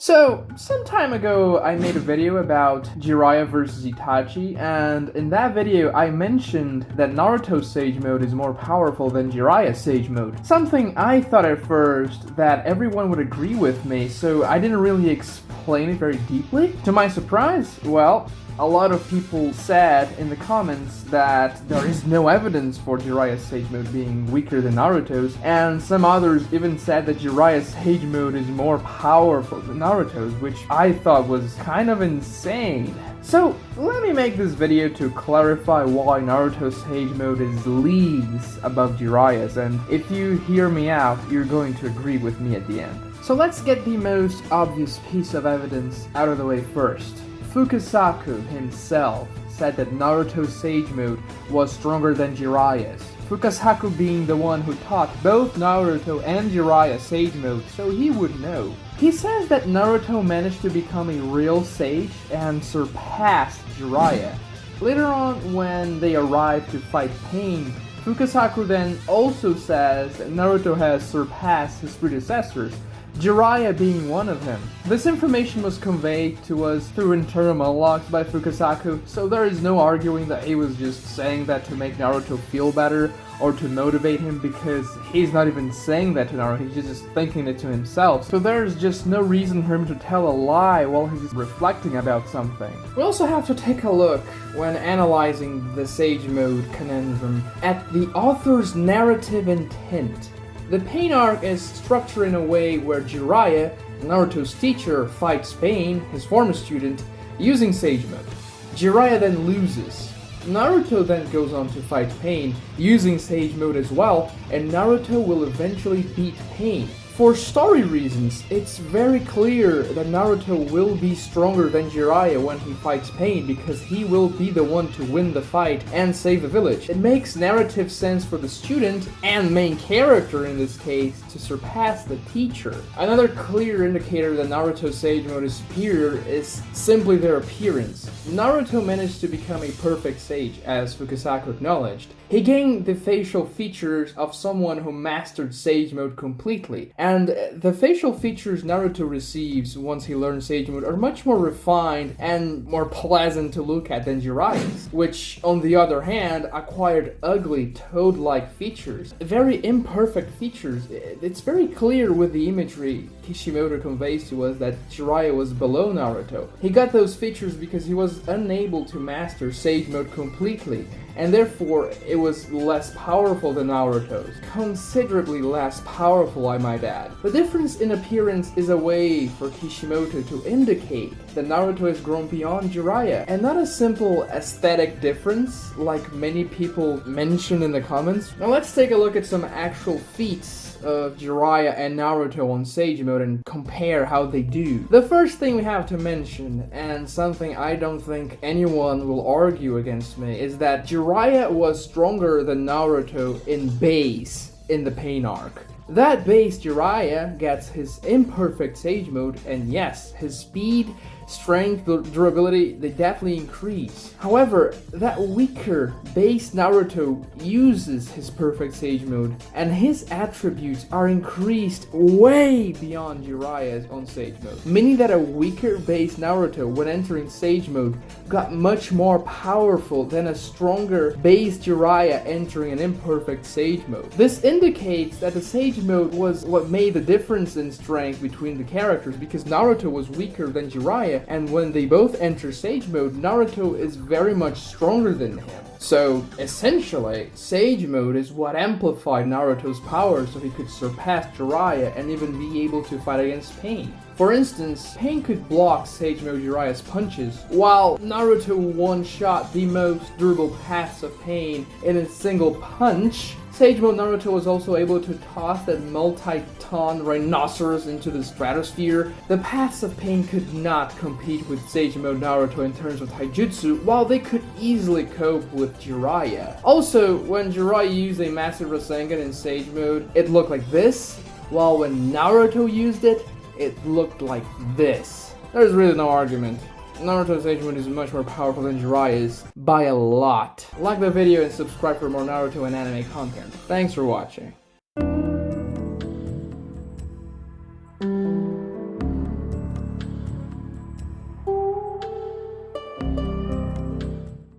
So, some time ago I made a video about Jiraiya versus Itachi, and in that video I mentioned that Naruto's Sage Mode is more powerful than Jiraiya's Sage Mode. Something I thought at first that everyone would agree with me, so I didn't really explain it very deeply. To my surprise, well, a lot of people said in the comments that there is no evidence for Jiraiya's Sage Mode being weaker than Naruto's, and some others even said that Jiraiya's Sage Mode is more powerful than Naruto's, which I thought was kind of insane. So, let me make this video to clarify why Naruto's Sage Mode is leagues above Jiraiya's, and if you hear me out, you're going to agree with me at the end. So let's get the most obvious piece of evidence out of the way first. Fukasaku himself said that Naruto's Sage Mode was stronger than Jiraiya's. Fukasaku being the one who taught both Naruto and Jiraiya Sage Mode, so he would know. He says that Naruto managed to become a real sage and surpassed Jiraiya. Later on, when they arrive to fight Pain, Fukasaku then also says that Naruto has surpassed his predecessors, Jiraiya being one of them. This information was conveyed to us through internal monologues by Fukasaku, so there is no arguing that he was just saying that to make Naruto feel better or to motivate him, because he's not even saying that to Naruto, he's just thinking it to himself. So there's just no reason for him to tell a lie while he's reflecting about something. We also have to take a look, when analyzing the Sage Mode conundrum, at the author's narrative intent. The Pain arc is structured in a way where Jiraiya, Naruto's teacher, fights Pain, his former student, using Sage Mode. Jiraiya then loses. Naruto then goes on to fight Pain, using Sage Mode as well, and Naruto will eventually beat Pain. For story reasons, it's very clear that Naruto will be stronger than Jiraiya when he fights Pain, because he will be the one to win the fight and save the village. It makes narrative sense for the student, and main character in this case, to surpass the teacher. Another clear indicator that Naruto's Sage Mode is superior is simply their appearance. Naruto managed to become a perfect sage, as Fukasaku acknowledged. He gained the facial features of someone who mastered Sage Mode completely, and the facial features Naruto receives once he learns Sage Mode are much more refined and more pleasant to look at than Jiraiya's, which, on the other hand, acquired ugly, toad-like features. Very imperfect features. It's very clear with the imagery Kishimoto conveys to us that Jiraiya was below Naruto. He got those features because he was unable to master Sage Mode completely, and therefore it was less powerful than Naruto's. Considerably less powerful, I might add. The difference in appearance is a way for Kishimoto to indicate that Naruto has grown beyond Jiraiya, and not a simple aesthetic difference like many people mention in the comments. Now let's take a look at some actual feats of Jiraiya and Naruto on Sage Mode and compare how they do. The first thing we have to mention, and something I don't think anyone will argue against me, is that Jiraiya was stronger than Naruto in base in the Pain arc. That base Jiraiya gets his imperfect Sage Mode, and yes, his speed, strength, durability, they definitely increase. However, that weaker base Naruto uses his perfect Sage Mode, and his attributes are increased way beyond Jiraiya's on Sage Mode. Meaning that a weaker base Naruto, when entering Sage Mode, got much more powerful than a stronger base Jiraiya entering an imperfect Sage Mode. This indicates that the Sage Mode was what made the difference in strength between the characters, because Naruto was weaker than Jiraiya, and when they both enter Sage Mode, Naruto is very much stronger than him. So, essentially, Sage Mode is what amplified Naruto's power so he could surpass Jiraiya and even be able to fight against Pain. For instance, Pain could block Sage Mode Jiraiya's punches, while Naruto one-shot the most durable paths of Pain in a single punch. Sage Mode Naruto was also able to toss that multi-ton rhinoceros into the stratosphere. The paths of Pain could not compete with Sage Mode Naruto in terms of taijutsu, while they could easily cope with Jiraiya. Also, when Jiraiya used a massive Rasengan in Sage Mode, it looked like this, while when Naruto used it, it looked like this. There's really no argument. Naruto's Sage Mode is much more powerful than Jiraiya's by a lot. Like the video and subscribe for more Naruto and anime content. Thanks for watching.